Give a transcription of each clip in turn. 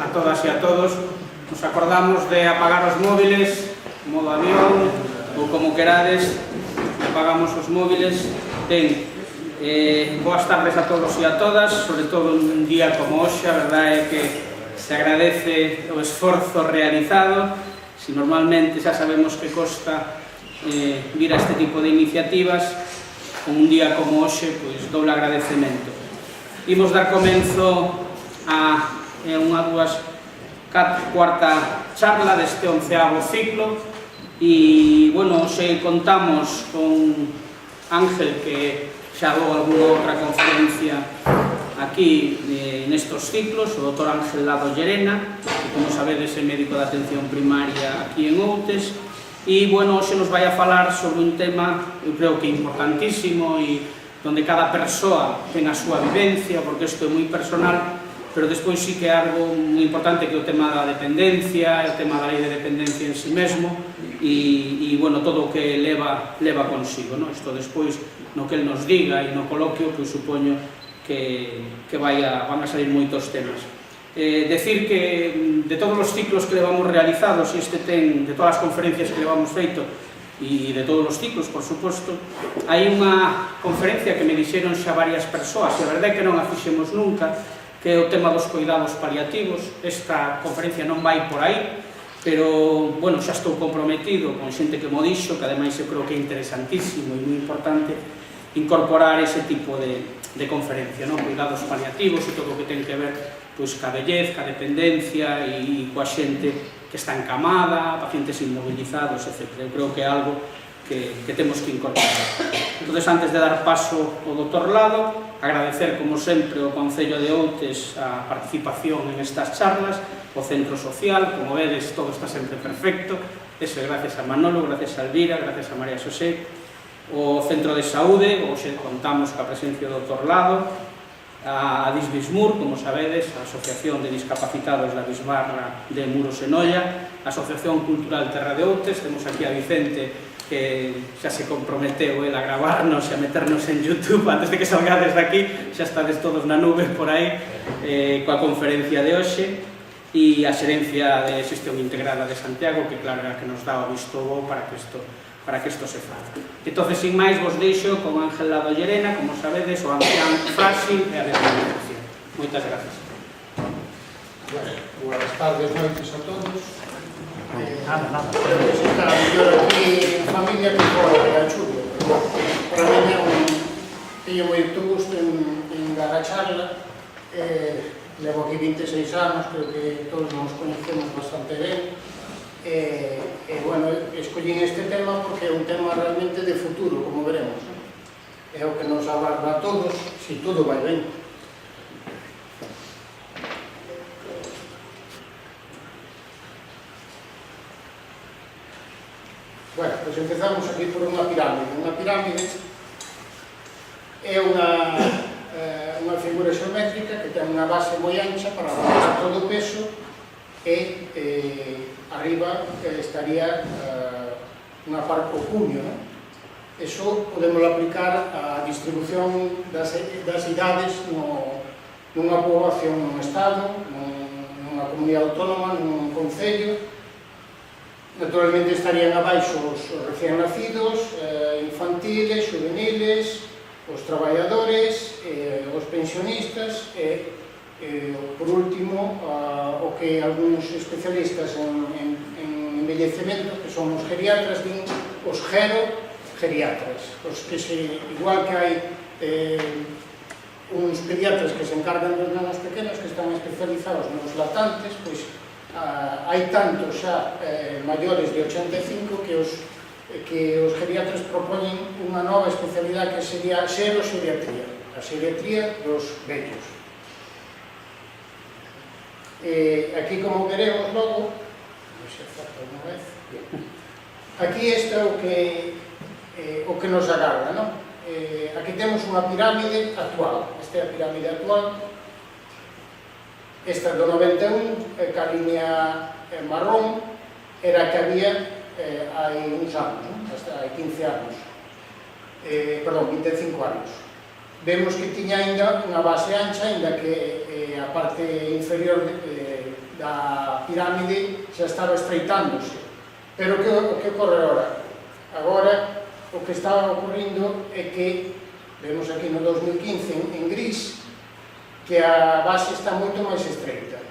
a todas e a todos. Nos acordamos de apagar os móviles, modo avión, ou como querades, apagamos os móviles. Boas tardes a todos e a todas, sobre todo un día como hoxe. A verdade é que se agradece o esforzo realizado. Si normalmente xa sabemos que costa vir a este tipo de iniciativas, con un día como hoxe, pois doble agradecemento. Imos dar comenzo a unha cuarta charla deste 11º ciclo e, bueno, hoxe contamos con Ángel, que xa dou alguna outra conferencia aquí nestos ciclos, o Dr. Ángel Lado Llerena, que, como sabedes, é médico de atención primaria aquí en Outes, e, bueno, hoxe nos vai a falar sobre un tema, eu creo que importantísimo, e donde cada persoa ten a súa vivencia, porque isto é moi personal, pero despois sí que é algo moi importante, que é o tema da dependencia, o tema da lei de dependencia en si mesmo, e, bueno, todo o que leva consigo, non? Isto despois, no que el nos diga e no coloquio, pois supoño que van a salir moitos temas. Decir que de todos os ciclos que levamos realizados, e este ten, de todas as conferencias que levamos feito, e de todos os ciclos, por suposto, hai unha conferencia que me dixeron xa varias persoas, e a verdade é que non a fixemos nunca, que é o tema dos cuidados paliativos. Esta conferencia non vai por aí, pero, bueno, xa estou comprometido con xente que mo dixo, que ademais eu creo que é interesantísimo e moi importante incorporar ese tipo de conferencia, non? Cuidados paliativos e todo o que ten que ver pois ca vellez, ca dependencia e coa xente que está encamada, pacientes inmovilizados, etc. Eu creo que é algo que temos que incorporar. Entón, antes de dar paso ao Dr. Lado, agradecer, como sempre, ao Concello de Outes a participación en estas charlas, o Centro Social, como vedes, todo está sempre perfecto, eso é gracias a Manolo, gracias a Elvira, gracias a María Xosé, o Centro de Saúde, hoxe contamos coa presencia do Dr. Lado, a Disbismur, como sabedes, a Asociación de Discapacitados da Bisbarra de Muros e Noia, a Asociación Cultural Terra de Outes, temos aquí a Vicente, que xa se comprometeu a gravarnos e a meternos en YouTube antes de que salgades daqui, xa estades todos na nube por aí, coa conferencia de hoxe, e a Xerencia de Xestión Integrada de Santiago, que claro era que nos dá o visto bo para que isto se faga. Entón, sin máis, vos deixo con Ángel Lado Llerena, como sabedes, o ancián frágil e a dependencia. Moitas grazas. Buenas tardes, noites a todos. Nada. Está mellor aquí en familia que fora de Achullo. Para mí teño moito gusto en dar a charla. Levo aquí 26 anos, creo que todos nos conhecemos bastante ben. Bueno, escollín este tema porque é un tema realmente de futuro, como veremos. É o que nos abarca a todos, se todo vai ben. Bueno, pues empezamos aquí por unha pirámide. Unha pirámide é unha figura xeométrica que ten unha base moi ancha para aguantar todo o peso e arriba estaría unha parte o cunho. Eso podemos aplicar á distribución das idades nunha poboación, nun estado, nunha comunidade autónoma, nun concello. Naturalmente estarían abaixo os recién nacidos, infantiles, juveniles, os traballadores, os pensionistas e, por último, o que algúns especialistas en envellecemento, que son os geriatras, din os geriatras, os que igual que hai uns pediatras que se encargan dos nenos pequenos que están especializados nos lactantes, pois hai tantos xa maiores de 85 que os geriatras propoñen unha nova especialidade que sería a xerogeriatría, a xeriatría dos vellos. Aquí, como veremos logo, aquí este é o que nos agarda, non? Aquí temos unha pirámide actual, esta é a pirámide actual. Esta do 91, que a línea marrón era a que había hai uns anos, hasta hai 15 anos, perdón, 25 anos. Vemos que tiña ainda unha base ancha, ainda que a parte inferior da pirámide xa estaba estreitándose. Pero o que ocorre agora? Agora, o que está ocorrindo é que, vemos aquí no 2015 en gris, que a base está moito máis estreita.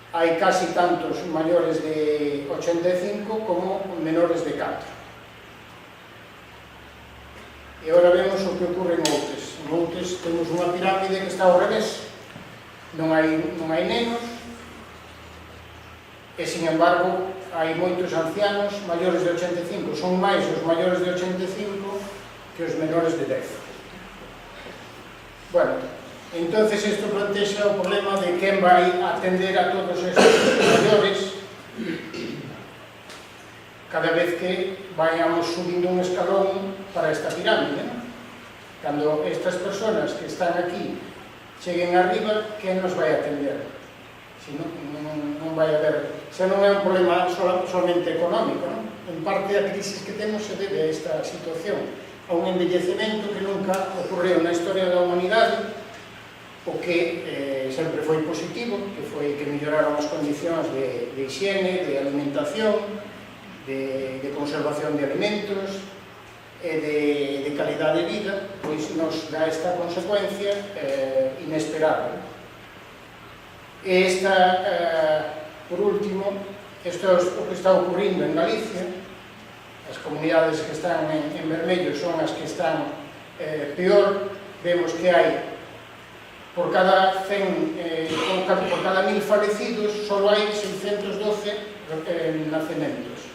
Hai casi tantos maiores de 85 como menores de 4. E agora vemos o que ocorre en Outes. En Outes temos unha pirámide que está ao revés. Non hai nenos, e, sin embargo, hai moitos ancianos maiores de 85. Son máis os maiores de 85 que os menores de 10. Bueno, entonces isto plantexa o problema de quen vai atender a todos estes maiores cada vez que vayamos subindo un escalón para esta pirámide, ¿no? Cando estas personas que están aquí cheguen arriba, quen nos vai atender? Si non vai haber... Xa non é un problema solamente económico, ¿no? En parte a crisis que temos se debe a esta situación, a un envellecemento que nunca ocorreu na historia da humanidade, o que sempre foi positivo, que foi que melloraron as condicións de higiene, de alimentación, de conservación de alimentos e de calidade de vida, pois nos dá esta consecuencia inesperada. E esta, por último, isto é o que está ocurrindo en Galicia. As comunidades que están en vermello son as que están peor. Vemos que hai por cada 100, por cada 1000 fallecidos, só hai 612 nacementos.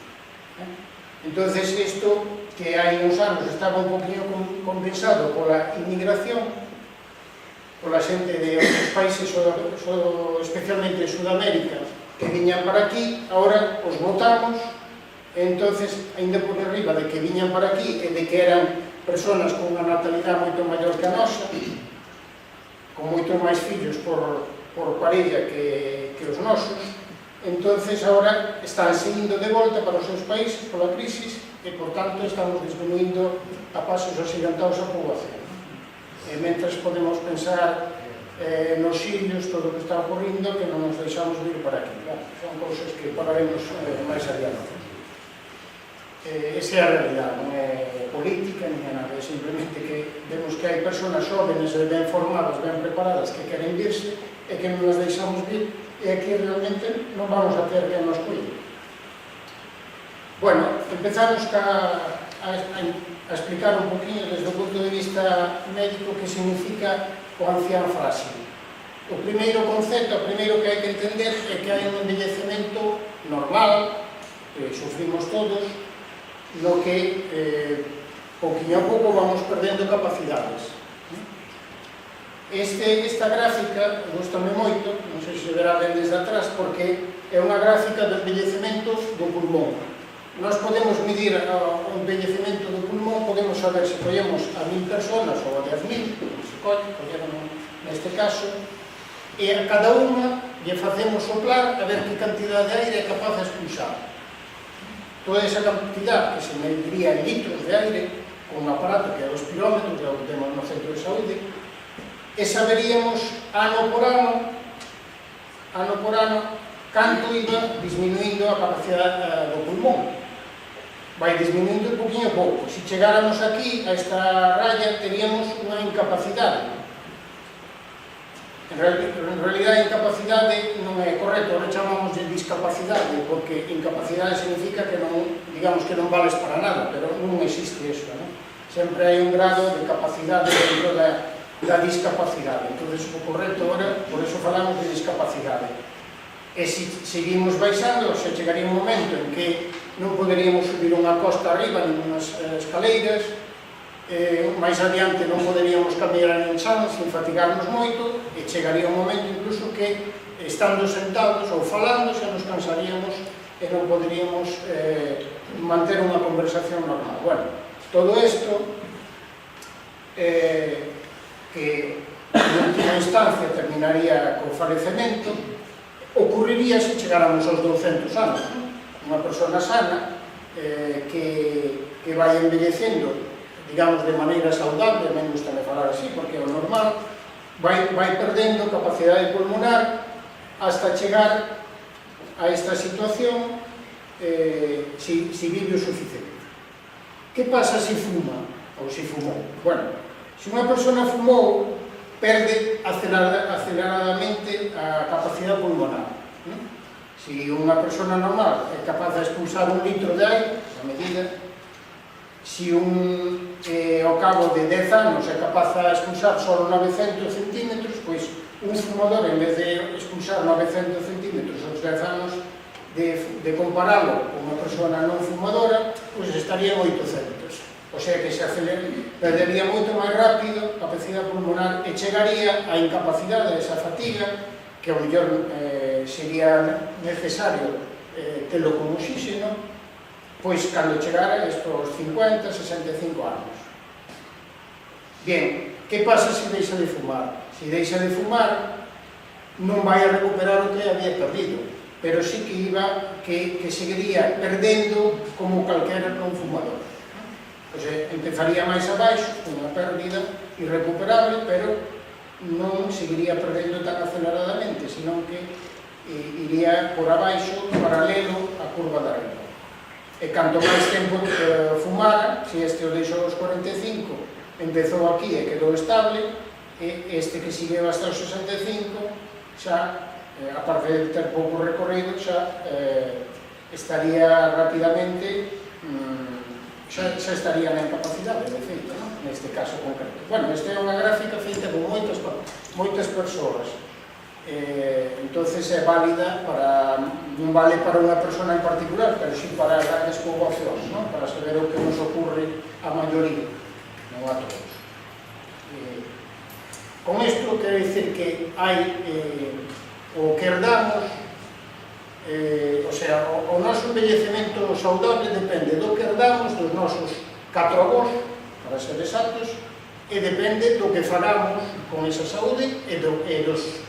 Entonces, isto que hai uns anos estaba un poquinho compensado pola inmigración, pola xente de outros países, especialmente de Sudamérica, que viñan para aquí, agora os votamos, entonces, ainda por arriba de que viñan para aquí e de que eran personas con unha natalidade moito maior que a nosa, con moito máis fillos por parella que os nosos, entonces agora están seguindo de volta para os seus países pola crisis e, por tanto, estamos disminuindo a pasos axigantados a poboación. E mentras podemos pensar nos sirios, todo o que está ocorrindo, que non nos deixamos vir para aquí. Son cousas que falaremos máis adiante. Esa é a realidade, non é política, nem é nada, é simplemente que vemos que hai personas jóvenes e ben formadas, ben preparadas, que queren virse e que non nos deixamos vir, e aquí realmente non vamos a ter que nos cuide. Bueno, empezamos a explicar un poquinho desde o punto de vista médico que significa o ancián frágil. O primeiro concepto, o primeiro que hai que entender é que hai un envellecemento normal, que sufrimos todos, no que pouquinho a pouco vamos perdendo capacidades. Esta gráfica gustame moito, non sei se verá ben desde atrás, porque é unha gráfica de envellecemento do pulmón. Nós podemos medir o envellecemento do pulmón, podemos saber se collemos a 1000 personas ou a 10.000, se colleron neste caso, e a cada unha lle facemos soplar a ver que cantidad de aire é capaz de expulsar. Toda esa cantidad que se mediría en litros de aire, con un aparato que é o espirómetro, que é o que temos no centro de saúde, e saberíamos ano por ano canto iba disminuindo a capacidade do pulmón. Vai disminuindo un poquinho pouco. Se chegáramos aquí a esta raya, teríamos unha incapacidade. En realidade, incapacidade non é correcto, ahora chamamos de discapacidade, porque incapacidade significa que non, digamos que non vales para nada, pero non existe eso, non? Sempre hai un grado de capacidade dentro da discapacidade. Entón, o correcto ahora, por eso falamos de discapacidade. E se seguimos baixando, se chegaría un momento en que non poderíamos subir unha costa arriba, nin unhas escaleiras, máis adiante non poderíamos caminar en chan sin fatigarnos moito, e chegaría un momento incluso que, estando sentados ou falando, xa nos cansaríamos e non poderíamos manter unha conversación normal. Bueno, todo isto que en última instancia terminaría co falecemento, ocurriría se chegáramos aos 200 anos. Unha persona sana que vai envellecendo, digamos, de maneira saudable, me gusta falar así, porque é o normal, vai perdendo capacidade pulmonar hasta chegar a esta situación si vive o suficiente. Que pasa se fuma ou se fumou? Bueno, se unha persona fumou, perde aceleradamente a capacidade pulmonar. Se unha persona normal é capaz de expulsar 1 litro de aire, a medida, se ao cabo de 10 anos é capaz de expulsar só 900 centímetros, pois un fumador, en vez de expulsar 900 centímetros aos 10 anos, de comparalo con unha persona non fumadora, pois estaría en 800. O sea que se perdería moito máis rápido a capacidade pulmonar e chegaría a incapacidade, esa fatiga, que ao mellor sería necesario telo con oxígeno, pois cando chegara estos 50, 65 anos. Bien, que pasa se deixa de fumar? Se deixa de fumar, non vai a recuperar o que había perdido, pero sí que seguiría perdendo como calquera non fumador. Pois empezaría máis abaixo, unha pérdida irrecuperable, pero non seguiría perdendo tan aceleradamente, senón que iría por abaixo, paralelo á curva de arriba. E canto máis tempo fumara, se este o deixou aos 45, empezou aquí e quedou estable, e este que seguiu hasta os 65, xa, aparte de ter pouco recorrido, xa estaría rapidamente, xa estaría na incapacidade, de feito, neste caso concreto. Bueno, esta é unha gráfica feita con moitas persoas, entonces é válida para, non vale para unha persona en particular, pero sí para as grandes poboacións, para saber o que nos ocurre a maioría, non a todos. Con isto quero dicir que hai o que herdamos, o sea, o noso envellecemento saudable depende do que herdamos dos nosos 4 avós, para ser exactos, e depende do que faramos con esa saúde e dos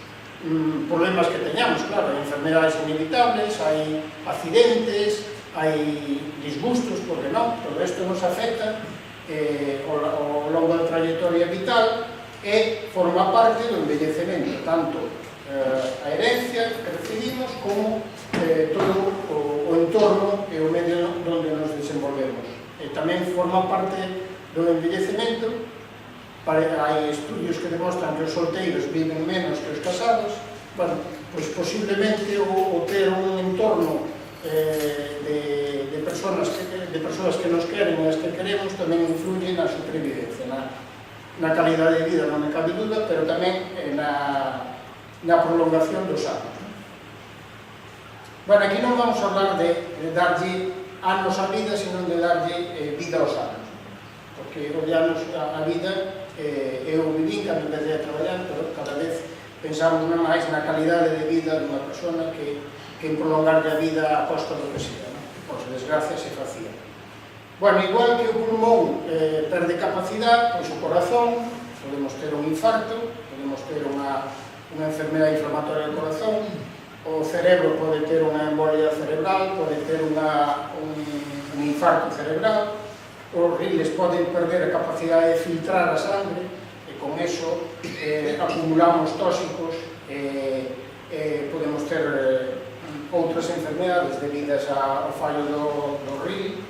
problemas que teñamos, claro, hai enfermedades inevitables, hai accidentes, hai disgustos, porque non, todo isto nos afecta ao longo da trayectoria vital e forma parte do envellecemento, tanto a herencia que recibimos como todo o entorno e o medio onde nos desenvolvemos. E tamén forma parte do envellecemento. Hai estudios que demostran que os solteiros viven menos que os casados. Bueno, pois posiblemente o ter un entorno de persoas que nos queren e as que queremos tamén influye na supervivencia, na calidade de vida, non me cabe duda, pero tamén na prolongación dos anos. Bueno, aquí non vamos a hablar de darlle anos á vida, senón de darlle vida aos anos, porque olhamos a vida. Eu vivín cando empecé a traballar, pero cada vez pensamos máis na calidade de vida dunha persona que en prolongarlle a vida a costa do que sea, por desgracia se facía. Bueno, igual que o pulmón perde capacidade, pois o corazón, podemos ter un infarto, podemos ter unha enfermedade inflamatoria do corazón, o cerebro pode ter unha embolia cerebral, pode ter un infarto cerebral, os riles poden perder a capacidade de filtrar a sangre e con eso acumulamos tóxicos e podemos ter outras enfermedades debidas ao fallo do ril.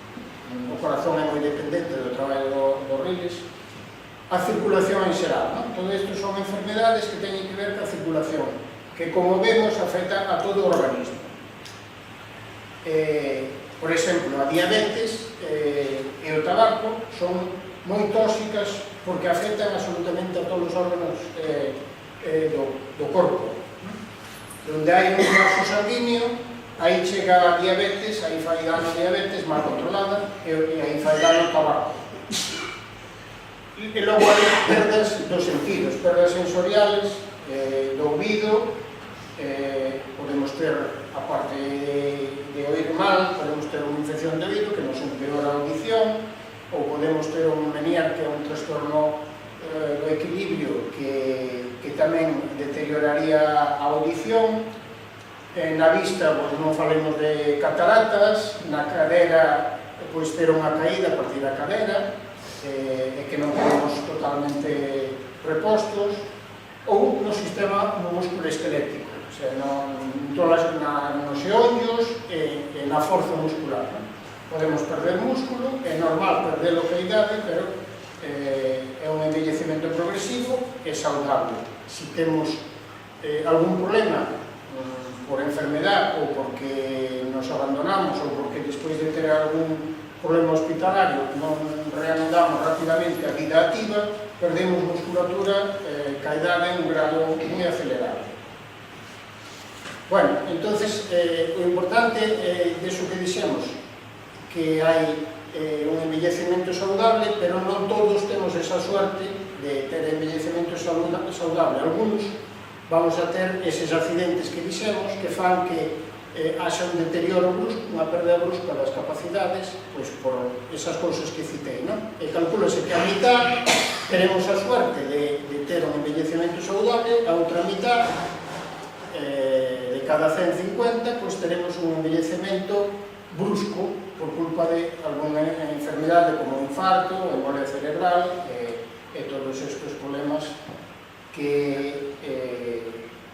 O corazón é moi dependente do traballo dos riles. A circulación en xeral, todo isto son enfermedades que teñen que ver ca circulación, que como vemos afecta a todo o organismo. Por exemplo, a diabetes e o tabaco son moi tóxicas porque afectan absolutamente a todos os órganos do corpo. Onde hai un vaso sanguíneo, aí chega a diabetes, aí fai dano a diabetes mal controlada e aí fai dano o tabaco. E logo hai perdas dos sentidos, perdas sensoriales, do ouvido, podemos ter, aparte de oír mal, podemos ter unha infección de oído que nos empeora a audición, ou podemos ter un Meniere, que é un trastorno do equilibrio que tamén deterioraría a audición. Na vista, pois non falemos de cataratas, na cadera, pois ter unha caída a partir da cadera, e que non quedemos totalmente repostos, ou no sistema musculoesquelético. O sea, nos xeonllos e na forza muscular. Podemos perder músculo, é normal perder a idade, pero é un envellecemento progresivo e saudable. Se temos algún problema por enfermedad ou porque nos abandonamos ou porque despois de ter algún problema hospitalario non reanudamos rapidamente a vida activa, perdemos musculatura ca idade en un grado moi acelerado. Bueno, entonces, o importante deso que dixemos, que hai un envellecemento saudable, pero non todos temos esa suerte de ter envellecemento saudable. Algunos vamos a ter eses accidentes que dixemos que fan que haxa un deterioro brusco, unha perda brusca das capacidades, pois por esas cousas que citei, non? E calculase que a mitad teremos a suerte de ter un envellecemento saudable, a outra mitad, de cada 150, pois teremos un envellecemento brusco por culpa de alguna enfermedade como un infarto, embolia cerebral e todos estes problemas que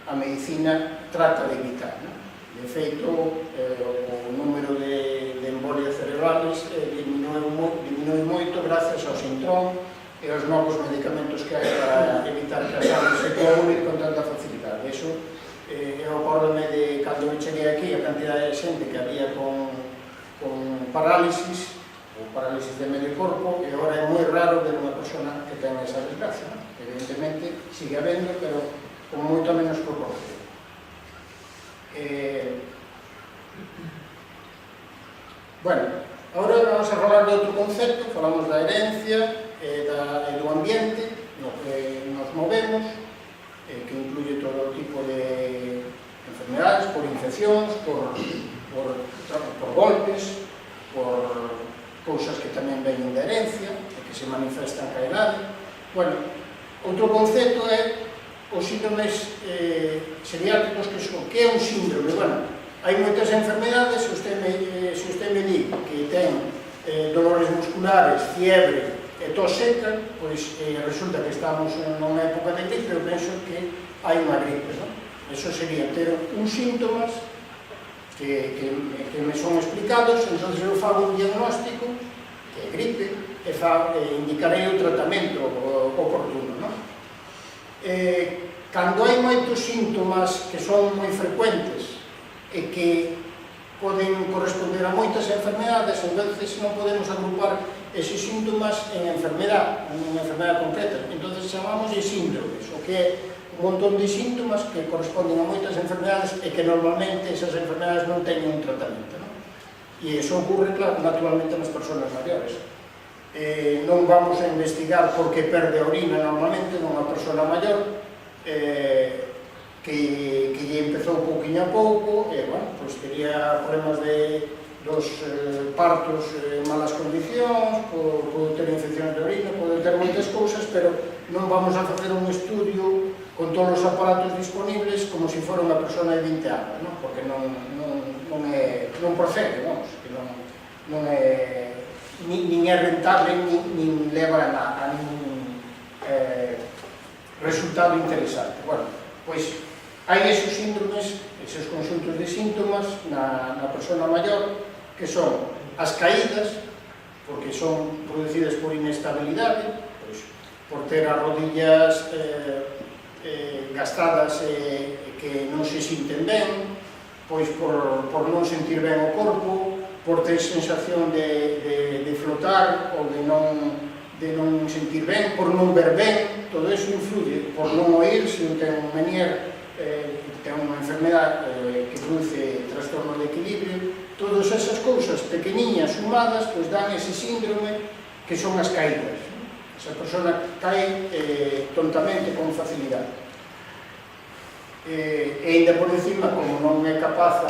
a medicina trata de evitar. De feito, o número de embolias cerebrales diminui moito gracias ao sintrón e aos novos medicamentos que hai para evitar que a sangre se coagule con tanta facilidade. Iso ocórreme de cando cheguei aquí a cantidade de xente que había con parálisis ou parálisis de medio corpo, e agora é moi raro ver unha persona que ten esa desgracia. Evidentemente, sigue habendo, pero con moito menos proporción. Bueno, agora vamos a falar de outro concepto, falamos da herencia e do ambiente no que nos movemos, que incluye todo tipo de enfermedades, por infeccións, por golpes, por cousas que tamén veñen da herencia e que se manifestan ca idade. Bueno, outro concepto é os síndromes seriáticos, que é un síndrome. Bueno, hai moitas enfermedades, se usted me di que ten dolores musculares, fiebre e tos seca, pois resulta que estamos nunha época de gripe, eu penso que hai unha gripe, non? Eso sería ter uns síntomas que me son explicados, entón eu fago un diagnóstico, que é gripe, e indicarei o tratamento oportuno, non? Cando hai moitos síntomas que son moi frecuentes e que poden corresponder a moitas enfermedades, entonces non podemos agrupar eses síntomas en enfermedad concreta, entonces chamamos de síndromes, o que é un montón de síntomas que corresponden a moitas enfermedades e que normalmente esas enfermedades non teñen un tratamento, non? E iso ocurre, claro, naturalmente nas persoas maiores. Non vamos a investigar por que perde a orina normalmente nunha persona maior que lle empezou pouquinho a pouco e, bueno, pois tería problemas dos partos en malas condicións, pode ter infeccións de orina, pode ter moitas cousas, pero non vamos a facer un estudio con todos os aparatos disponibles como se fora unha persona de 20 anos, non? Porque non procede, vamos, que non é nin é rentable, nin leva a ningún resultado interesante. Bueno, pois hai esos síndromes, esos conxuntos de síntomas na persona maior, que son as caídas, porque son producidas por inestabilidade, pois, por ter as rodillas gastadas e que non se sinten ben, pois por non sentir ben o corpo, por ter sensación de flotar ou de non sentir ben, por non ver ben, todo iso influye, por non oír, se non ten un menier, ten unha enfermedade que produce trastorno de equilibrio, todas esas cousas pequeniñas sumadas, pois dan ese síndrome que son as caídas. Esa persona cae tontamente con facilidade. E ainda por encima, como non é capaz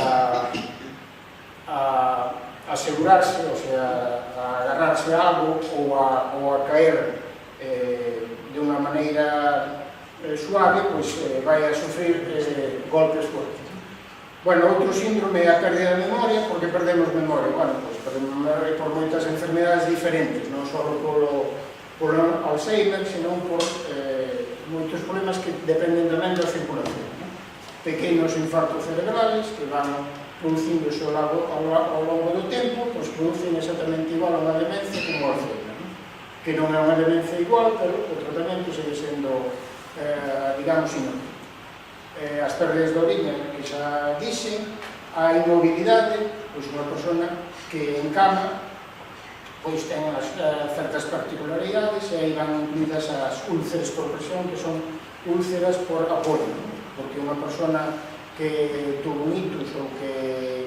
a asegurarse, o sea, a agarrarse a algo ou a caer de unha maneira suave, pois vai a sufrir golpes fortes. Bueno, outro síndrome é a pérdida de memoria, porque perdemos memoria. Bueno, pois perdemos memoria por moitas enfermedades diferentes, non só por Alzheimer, senón por moitos problemas que dependen tamén da circulación. pequenos infartos cerebrales que van producíndose ao longo do tempo, pois producen exactamente igual a unha demencia como a Alzheimer, que non é unha demencia igual, pero o tratamento segue sendo, digamos, inútil. As pérdidas de oriña, que xa dixen, a inmobilidade, pois unha persona que en cama pois ten certas particularidades e aí van incluídas as úlceras por presión, que son úlceras por apoio, porque unha persona que tuvo un ictus ou que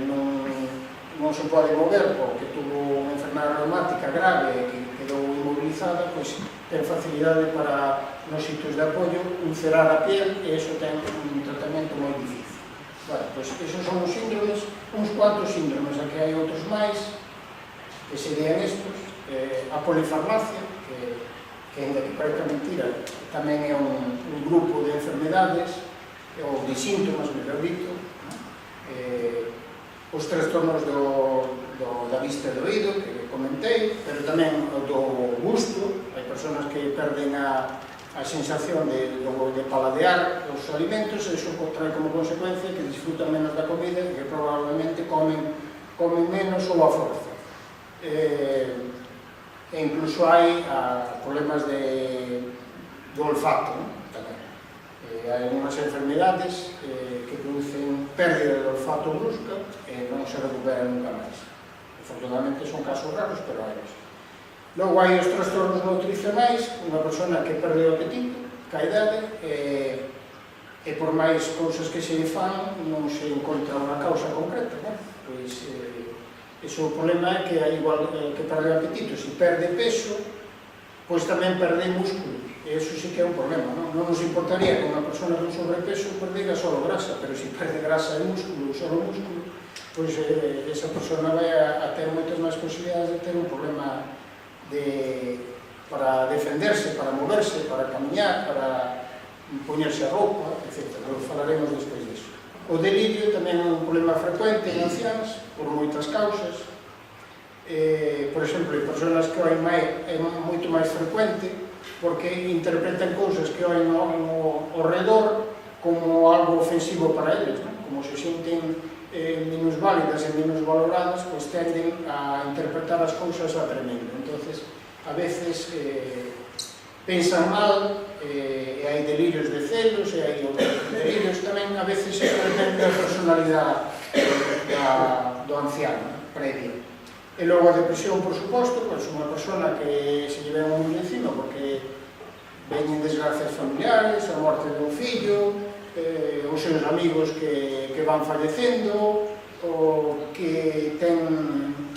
non se pode mover ou que tuvo unha enfermedade reumática grave e que quedou inmobilizada, pois ten facilidade para nos sitios de apoio ulcerar a piel e iso ten un tratamento moi difícil. Bueno, pois esos son os síndromes, uns cuantos síndromes, aquí hai outros máis, que serían estos, a polifarmacia, que ainda que parece mentira, tamén é un grupo de enfermedades, ou de síntomas, mellor dito, os trastornos da vista e do oído, que comentei, pero tamén o do gusto, hai persoas que perden a sensación de paladear os alimentos, e iso trae como consecuencia que disfrutan menos da comida e que probablemente comen menos ou a forza. E incluso hai problemas do olfato, tamén. Hai unhas enfermedades que producen pérdida do olfato brusca e non se recuperan nunca máis. Afortunadamente son casos raros, pero hai os. Logo hai os trastornos nutricionais, unha persona que perde o apetito, ca idade, e por máis cousas que se fan non se encontra unha causa concreta, pois iso o problema é que igual que perde o apetito, se perde peso, pois tamén perde músculo, e iso sí que é un problema, non nos importaría que unha persona con sobrepeso perdera só grasa, pero se perde grasa e músculo, só músculo, pois esa persona vai a ter moitas máis posibilidades de ter un problema para defenderse, para moverse, para camiñar, para poñerse a roupa, etc. Falaremos despois disso. O delirio tamén é un problema frecuente en anciáns, por moitas causas. Por exemplo, en persoas que oen é moito máis frecuente porque interpretan cousas que oen ao redor como algo ofensivo para eles, como se sinten minusválidas e minusvaloradas, pois tenden a interpretar as cousas a tremendo. Entonces, a veces pensan mal, e hai delirios de celos, e hai delirios tamén, a veces se depende da personalidade do anciano, previa. E logo a depresión, por suposto, pois unha persona que se lle ven un mundo encima porque veñen desgracias familiares, a morte dun fillo, os seus amigos que van fallecendo, o que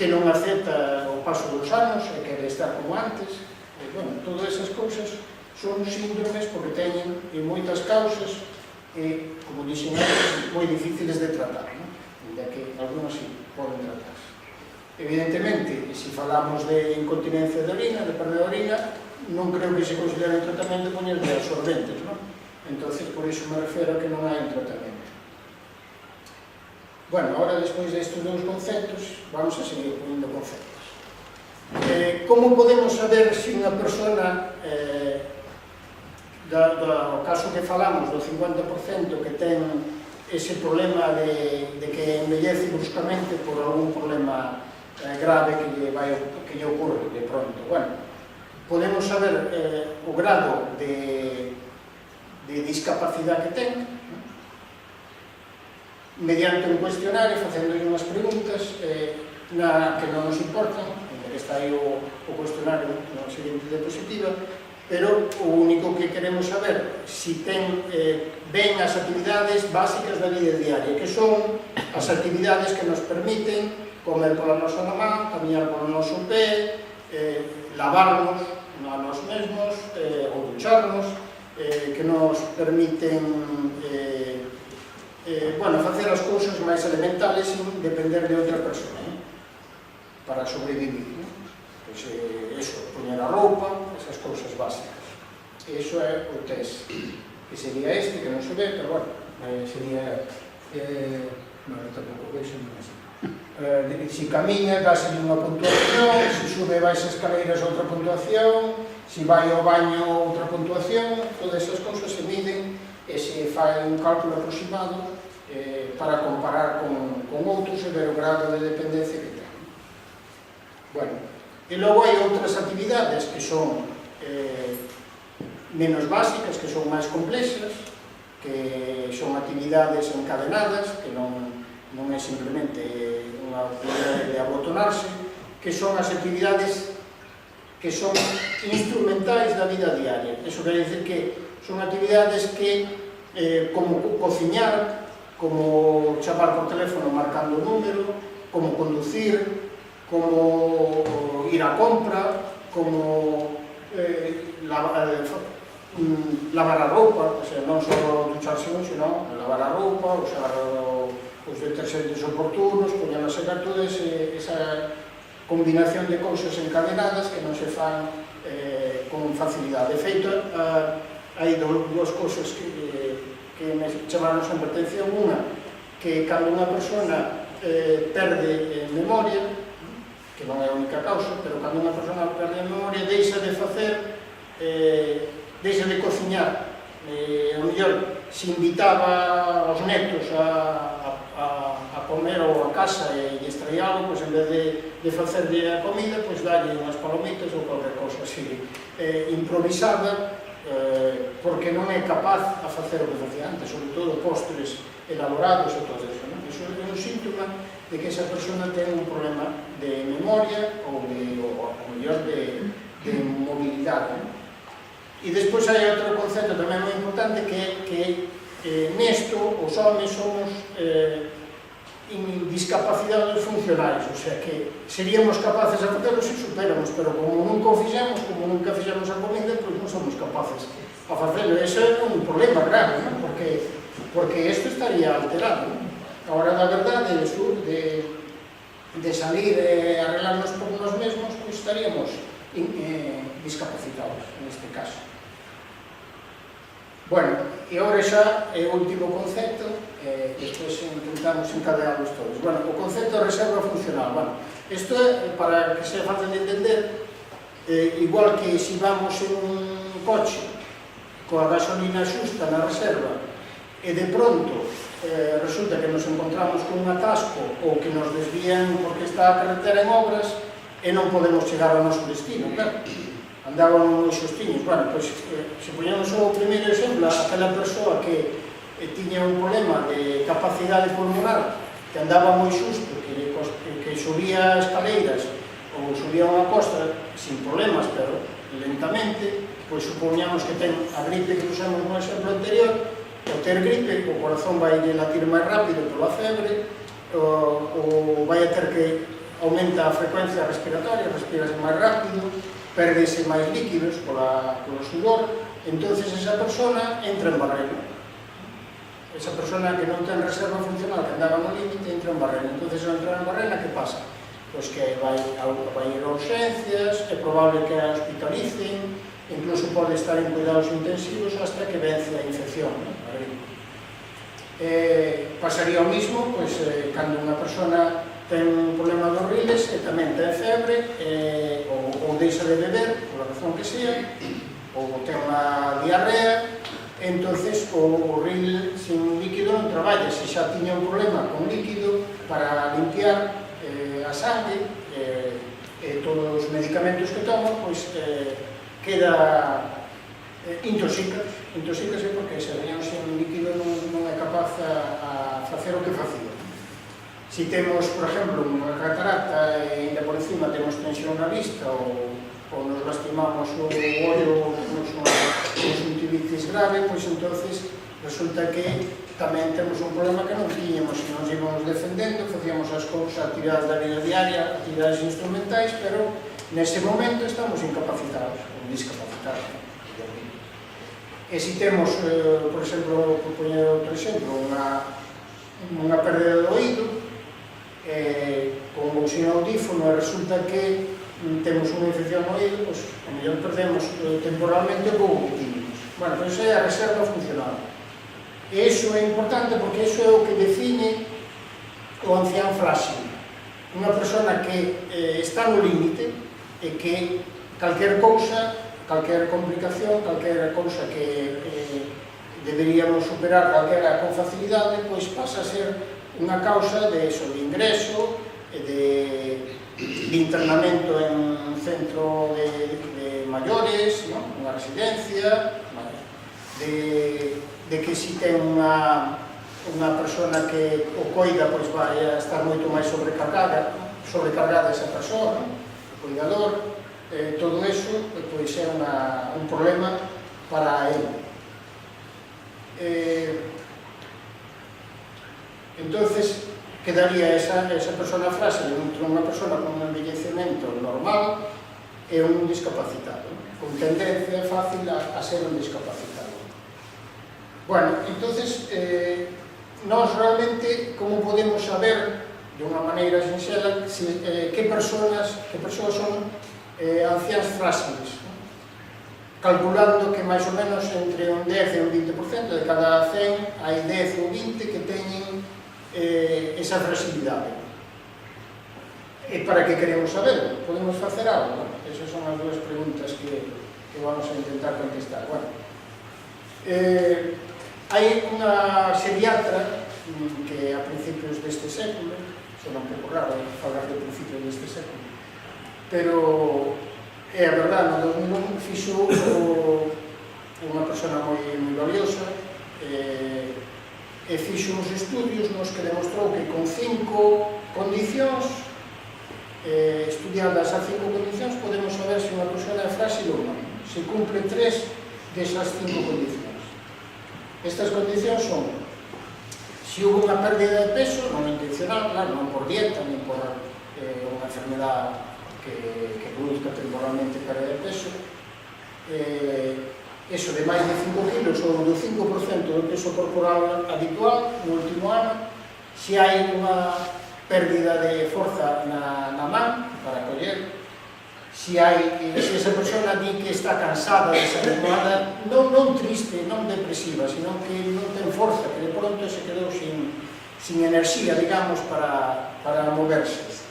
non acepta o paso dos anos e quere estar como antes. Bueno, todas esas cousas son síndromes porque teñen moitas causas e, como dixen antes, moi difíciles de tratar, ainda que algunhas sí poden tratarse. Evidentemente, se falamos de incontinencia de orina, de pérdida de orina, non creo que se considere un tratamento poñer de absorbentes, non? Entonces, por iso me refero a que non hai un tratamento. Bueno, agora, despois destes dous conceptos, vamos a seguir poniendo conceptos. Como podemos saber se unha persona, do caso que falamos, do 50% que ten ese problema de que envellece bruscamente por algún problema grave que lle ocorre de pronto? Bueno, podemos saber o grado de discapacidade que ten mediante un cuestionario, facendo unhas preguntas que non nos importan, que está aí o cuestionario na seguinte diapositiva, pero o único que queremos saber si ten ben as actividades básicas da vida diaria, que son as actividades que nos permiten comer pola nosa man, camiñar polo noso pé, lavarnos a nós mesmos ou ducharnos, que nos permiten facer as cousas máis elementales sin depender de outra persona para sobrevivir. Pois eso, poñer a roupa, esas cousas básicas. Iso é o test, que sería este, que non se ve, pero bueno, sería... tampouco vexo, non sei. Si camiña, dáselle unha puntuación, se sube e baixa escaleiras outra puntuación, se vai ao baño outra puntuación, todas esas cousas se miden e se fai un cálculo aproximado para comparar con outros e ver o grado de dependencia que ten. Bueno, e logo hai outras actividades que son menos básicas, que son máis complexas, que son actividades encadenadas, que non é simplemente unha actividade de abotonarse, que son as actividades que son instrumentais da vida diaria. Iso quer dizer que son actividades que, como cociñar, como chamar por teléfono marcando o número, como conducir, como ir á compra, como lavar a roupa, non só ducharse un, senón lavar a roupa, usar os deterxentes oportunos, poñer a secar toda esa combinación de cousas encadenadas que non se fan con facilidade. De feito, hai dúas cousas que me chamaron a advertencia. Unha, que cando unha persona perde memoria, que non é a única causa, pero cando unha persona perde memoria, deixa de facer, deixa de cociñar. A mellor, se invitaba aos netos a comer ou a casa e extraía algo, pois en vez de facerlle a comida, pois dalle unhas palomitas ou qualquer cosa así improvisada, porque non é capaz a facer o que facía antes, sobre todo postres elaborados e todo eso. Iso é un síntoma de que esa persona ten un problema de memoria ou mellor de mobilidade. E despois hai outro concepto tamén moi importante que nesto os homens somos discapacidades funcionais, o sea que seríamos capaces de facelo se superamos, pero como nunca o fixemos, como nunca fixemos a comida, pois non somos capaces a facelo. Ese é un problema grave, porque isto estaría alterado. A hora da verdade, de salir e arreglarnos por nós mesmos, pois estaríamos discapacitados, neste caso. Bueno, e agora xa é o último concepto, e despois intentamos encadearlos todos. Bueno, o concepto de reserva funcional. Bueno, isto é, para que sea fácil de entender, igual que se vamos en un coche coa gasolina xusta na reserva e de pronto resulta que nos encontramos con un atasco ou que nos desvían porque está a carretera en obras e non podemos chegar ao noso destino, claro. Andaban moi xustiños. Bueno, pois, se poñemos o primeiro exemplo, aquela persoa que tiña un problema de capacidade pulmonar, que andaba moi xusto, que subía escaleiras ou subía unha costa sin problemas, pero lentamente, pois supoñamos que ten a gripe que pusemos no exemplo anterior, o ter gripe, o corazón vai latir máis rápido pola febre, ou vai a ter que aumenta a frecuencia respiratoria, respirase máis rápido, perdese máis líquidos polo sudor, entonces esa persona entra en barreno. Esa persona que non ten reserva funcional, que andaba no límite, entra en barreno. Entonces, ao entrar en barrena, que pasa? Pois que vai ir a urxencias, é probable que a hospitalicen, incluso pode estar en cuidados intensivos hasta que vence a infección. Pasaría o mismo, pois, cando unha persona ten un problema dos riles e tamén ten febre ou deixa de beber, pola razón que sea, ou ten unha diarrea, entonces o ril sin líquido non traballa. Se xa tiña un problema con líquido para limpiar a sangue e todos os medicamentos que toma, pois queda intoxícase porque se veñan sin líquido non é capaz a facer o que facía. Se temos, por exemplo, unha catarata e ainda por encima temos tensión na vista ou nos lastimamos o ollo ou temos unha conxuntivitis grave, pois entonces resulta que tamén temos un problema que non tiñamos, que nos íbamos defendendo, facíamos as cousas, actividades da vida diaria, actividades instrumentais, pero nese momento estamos incapacitados ou discapacitados. E se temos, por exemplo, por poñer outro exemplo, unha pérdida do oído, con un audífono e resulta que temos unha infección no oído, pois a mellor perdemos temporalmente o pouco que tiñamos. Bueno, pois é a reserva funcional. E iso é importante porque iso é o que define o ancián frágil. Unha persona que está no límite e que calquer cousa, calquer complicación, calquer cousa que deberíamos superar calquera con facilidade, pois pasa a ser unha causa de ingreso, de internamento en un centro de maiores, unha residencia, de que si ten unha persona que o coida, pois vai a estar moito máis sobrecargada esa persoa, o cuidador, todo eso pois é un problema para ele. Entonces quedaría esa persona frágil entre unha persona con un envellecemento normal e un discapacitado, con tendencia fácil a ser un discapacitado. Bueno, entonces nós realmente como podemos saber de unha maneira sinxela que persoas son anciáns frágiles, calculando que máis ou menos entre un 10 e un 20% de cada 100 hai 10 ou 20 que teñen esa fragilidade. E para que queremos saber? Podemos facer algo? Esas son as dúas preguntas que vamos a intentar contestar. Bueno, hai unha psiquiatra que a principios deste século, son un pouco raro falar de principios deste século, pero é a verdade, no 2001 fixo unha persona moi valiosa e fixo uns estudios nos que demostrou que con 5 condicións, estudiadas as 5 condicións, podemos saber se unha persona é frágil ou non, se cumple 3 desas 5 condicións. Estas condicións son: se houve unha pérdida de peso non intencional, claro, non por dieta, nin por unha enfermedade que produzca temporalmente pérdida de peso, eso de máis de 5 kilos ou do 5% do peso corporal habitual no último ano, se hai unha pérdida de forza na man para coller, se esa persona di que está cansada, desanimada, non triste, non depresiva, sino que non ten forza, que de pronto se quedou sin enerxía, digamos, para moverse.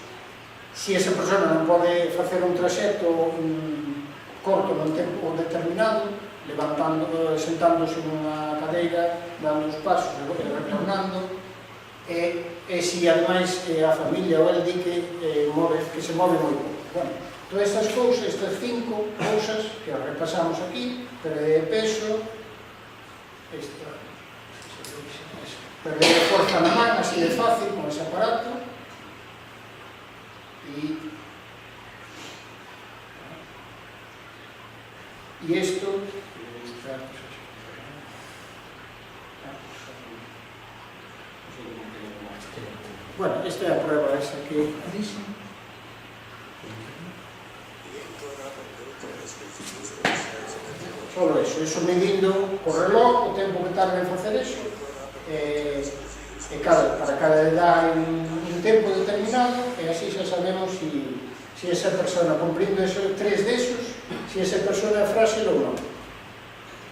Se esa persona non pode facer un traxecto corto nun tempo determinado, sentándose nunha cadeira, dando os pasos e retornando, e se ademais a familia ou el di que se move moi pouco. Bueno, todas estas cousas, estas 5 cousas que repasamos aquí: perder de peso, perder de forza na man, así de fácil, con ese aparato, y esto, bueno, esta é a prueba esa que dice. Solo eso medindo o reloj, o tempo que tarda en facer eso, para cada edad hai un tempo determinado, e así xa sabemos se esa persona, cumprindo esos 3 desos, se esa persona é frágil ou non.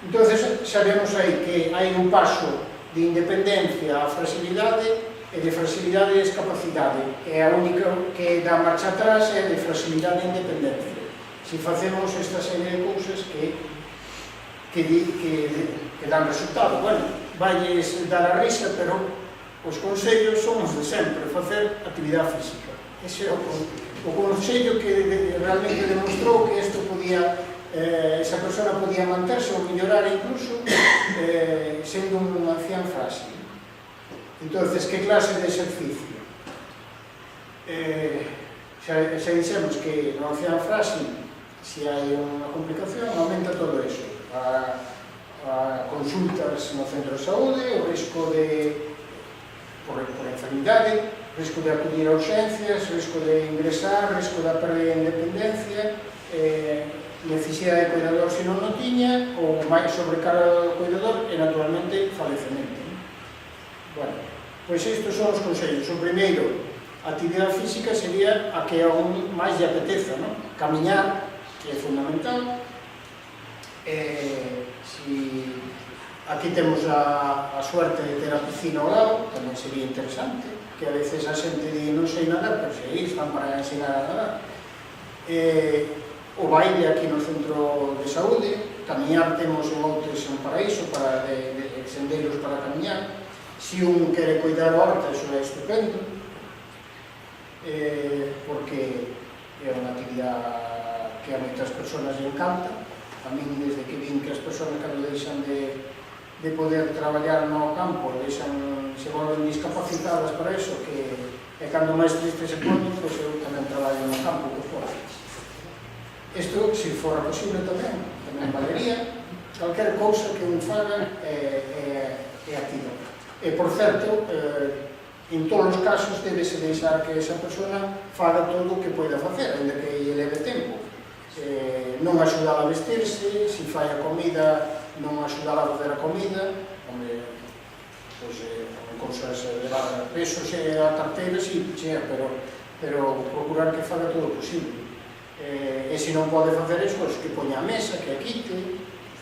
Entón, sabemos aí que hai un paso de independencia a fragilidade e de fragilidade a discapacidade, e a única que dá marcha atrás é de fragilidade a independencia. Se facemos esta serie de cousas que dan resultado, bueno, valles dar a risa, pero os consellos son os de sempre: facer actividade física. Ese é o consello que realmente demostrou que isto esa persona podía manterse ou mellorar incluso sendo un ancián frágil. Entón, que clase de exercicio? Xa dixemos que no ancián frágil, se hai unha complicación, aumenta todo eso. A consultas no centro de saúde, o risco por enfermidade, risco de acudir a urxencias, risco de ingresar, risco da pérdida de independencia, necesidade de cuidador se non o tiña, ou máis sobrecarga do cuidador e, naturalmente, falecemento. Bueno, pois estes son os consellos. O primeiro, a actividade física sería a que aún máis lle apeteza, camiñar, que é fundamental. Aquí temos a suerte de ter a piscina ao lado, tamén sería interesante, que a veces a xente di non sei nadar, pero se aí están para ensinar a nadar. O baile aquí no centro de saúde, camiñar temos en Outes un paraíso para sendeiros para camiñar. Se un quere cuidar a horta, iso é estupendo, porque é unha actividade que a moitas persoas lle encanta. A min, desde que vin que as persoas cando deixan de poder traballar no campo, se volven discapacitadas para iso, que é cando máis triste se ponen, pois eu tamén traballo no campo, que fora. Isto, se fora posible tamén valería. Calquer cousa que un faga é actividade. E, por certo, en todos os casos debese deixar que esa persona faga todo o que poida facer, ainda que lle leve tempo. Non axudar a vestirse, se fai a comida, non axudar a facer a comida, cousas levar pesos e a tarteira, si, pero procurar que faga todo o posible. E se non pode facer iso, que poña a mesa, que a quite,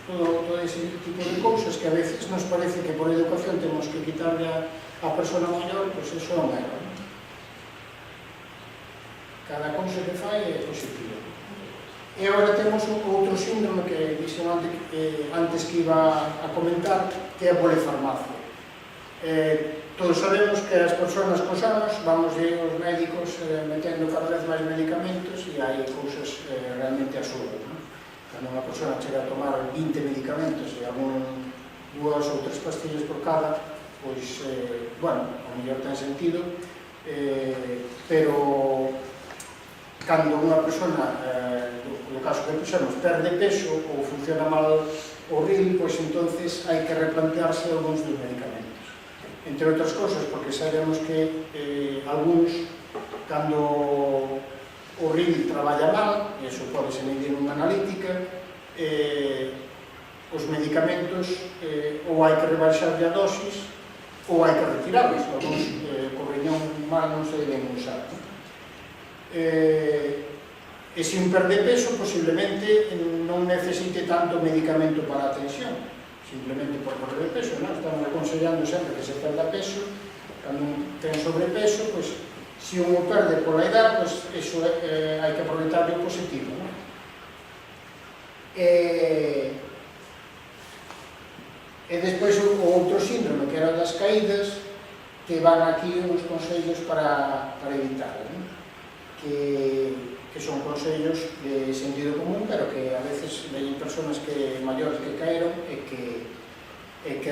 todo ese tipo de cousas que a veces nos parece que por educación temos que quitarle a persona maior, pois iso é un erro. Cada cousa que fai é positiva. E agora temos outro síndrome que dixen antes que iba a comentar, que é a polifarmacia. Todos sabemos que as persoas cos anos vamos aos médicos metendo cada vez máis medicamentos e hai cousas realmente absurdas. Cando unha persona chega a tomar 20 medicamentos e dúas ou tres pastillas por cada, pois, bueno, ao mellor ten sentido, pero cando unha persona, no caso que pensamos, perde peso ou funciona mal o ril, pois entonces hai que replantearse algúns dos medicamentos. Entre outras cosas, porque sabemos que algúns, cando o ril traballa mal, e iso pode se medir nunha analítica, os medicamentos ou hai que rebaixarle a dosis ou hai que retirarlos. Algúns co riñón mal non se deben usar. E se un perde peso, posiblemente non necesite tanto medicamento para a tensión, simplemente por perder peso, non? Estamos aconsellando sempre que se perda peso. Cando ten sobrepeso, pois, se un o perde pola idade, pois, iso hai que aproveitar o positivo, non? E despois o outro síndrome, que era das caídas, que van aquí uns consellos para evitarlo, non? Que son consellos de sentido común, pero que a veces veñen persoas maiores que caeron e que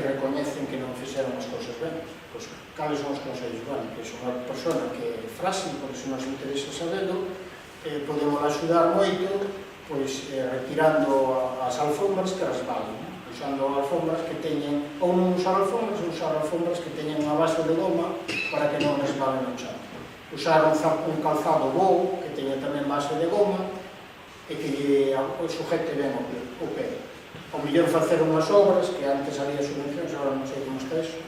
recoñecen que non fixeron as cousas ben. Pois, cales son os consellos? Bueno, que son unha persona que é frágil, por iso nos interesa saberlo, podemos axudar moito, pois, retirando as alfombras que resbalen, usando alfombras que teñen, ou non usar alfombras que teñen unha base de goma para que non resbalen no chão. Usar un calzado bo, que teña tamén base de goma, e que lle sujete ben o pé. O mellor facer unhas obras, que antes había subvencións, agora non sei como está iso,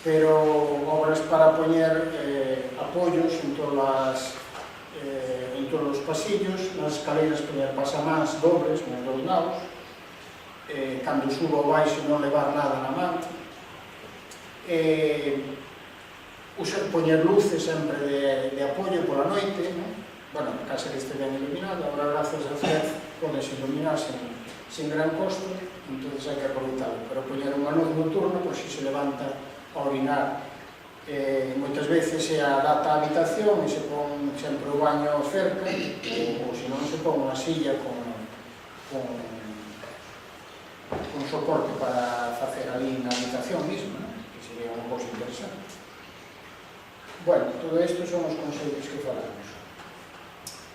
pero obras para poñer apoios en todos os pasillos, nas escaleiras poñer pasamás dobres nos dous lados, cando subo ao baixo non levar nada na man, poñer luces sempre de apoio pola noite, bueno, a casa que este ben iluminada, agora grazas a Fred podes iluminar sin gran costo, entón hai que aproveitarlo, pero poñer unha luz nocturna, pois se levanta a orinar, moitas veces se adapta a habitación e se pon sempre o baño cerca, ou se non se pon unha silla con soporte para facer ali na habitación mesmo, que sería unha cousa interesante. Bueno, todo isto son os consellos que falamos.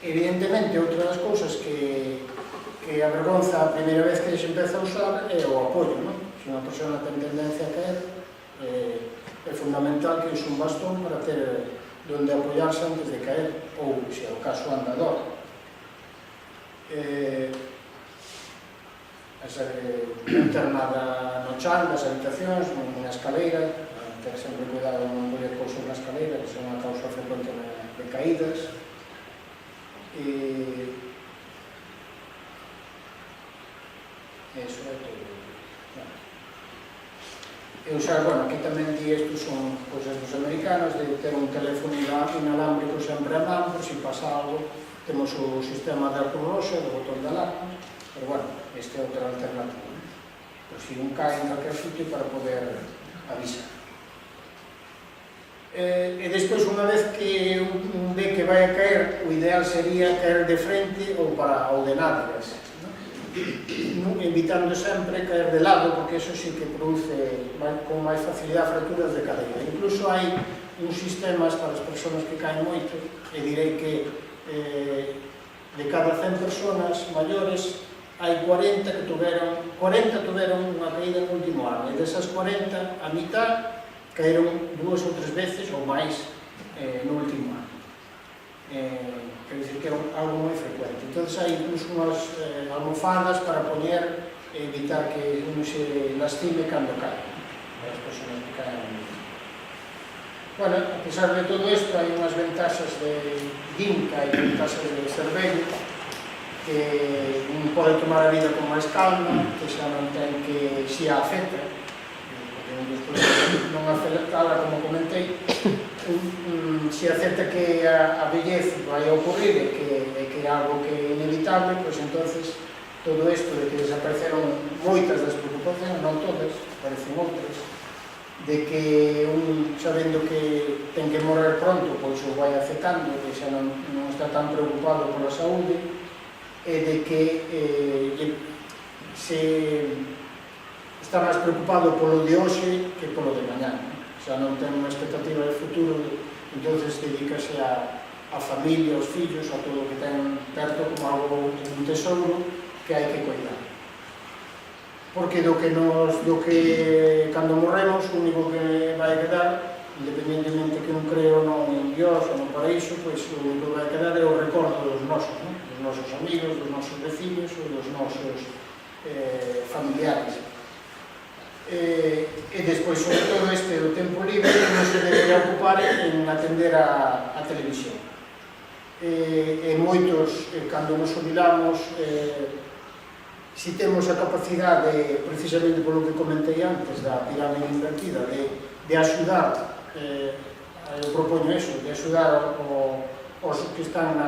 Evidentemente, outra das cousas que avergonza a primeira vez que se empeza a usar é o apoio, non? Se unha persona ten tendencia a caer, é fundamental que use un bastón para ter donde apoiarse antes de caer, ou, se é o caso, andador. Non ter nada no chan das habitacións, na escaleira, ter sempre cuidado de non poñer cousas na escaleira, que é unha causa frecuente de caídas. E iso é todo. E usar, bueno, aquí tamén di isto son cousas dos americanos, de ter un teléfono inalámbrico sempre a man, por si pasa algo, temos o sistema de cruz roxa, do botón de alarma, pero bueno, este é outra alternativa. si un cae en calquer sitio para poder avisar. E despois, unha vez que un ve que vai a caer, o ideal sería caer de frente ou de nádegas, evitando sempre caer de lado, porque eso sí que produce con máis facilidade fracturas de cadeira. Incluso hai uns sistemas para as persoas que caen moito, e direi que de cada 100 persoas maiores hai 40 que tuveron unha caída no último ano, e desas 40, a mitad caeron 2 ou 3 veces ou máis no último ano. Quer dizer que é algo moi frecuente. Entón, hai incluso unhas almofadas para poñer e evitar que uno se lastime cando cae, as persoas que caen. Bueno, a pesar de todo isto, hai unhas ventaxas de dinca e ventaxas de cervello, que un pode tomar a vida con máis calma, que xa non ten que si a afecta, porque non afectada, como comentei, se acepta que a vellez vai a ocurrir e que é algo que é inevitable, pois entonces todo isto de que desapareceron moitas das preocupacións, non todas, parecen outras, de que un, sabendo que ten que morrer pronto, pois o vai afectando, que xa non está tan preocupado pola saúde, e de que se está máis preocupado polo de hoxe que polo de mañá. Xa non ten unha expectativa de futuro, entonces dedícase a familia, aos fillos, a todo o que ten perto como algo, un tesouro que hai que cuidar. Porque do que cando morremos, o único que vai quedar, independentemente que un cree ou non en Dios ou no paraíso, pois o único que vai quedar é o recordo dos nosos, dos nosos amigos, dos nosos vecinos ou dos nosos familiares. E despois, sobre todo do tempo libre, non se debería ocupar en atender a televisión. E moitos, cando nos jubilamos, si temos a capacidade, precisamente polo que comentei antes, da pirámide invertida, de axudar, eu propoño eso, de axudar os que están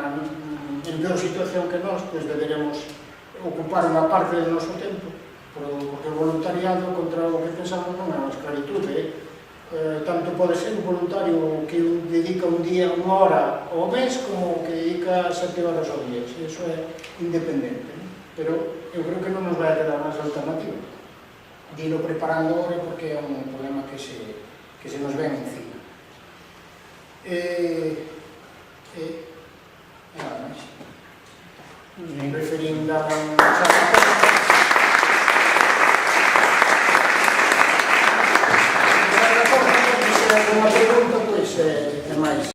en peor situación que nós, pois deberemos ocupar unha parte do noso tempo, porque o voluntariado, contra o que pensamos, non é unha esclavitude. Tanto pode ser un voluntario que dedica un día, unha hora ao mes, como que dedica 7 horas ao día. Eso é independente. Pero eu creo que non nos vai a quedar máis alternativa. Dilo preparando ahora porque é un problema que se nos ven encima. Nada máis. Me referín a unha pregunta,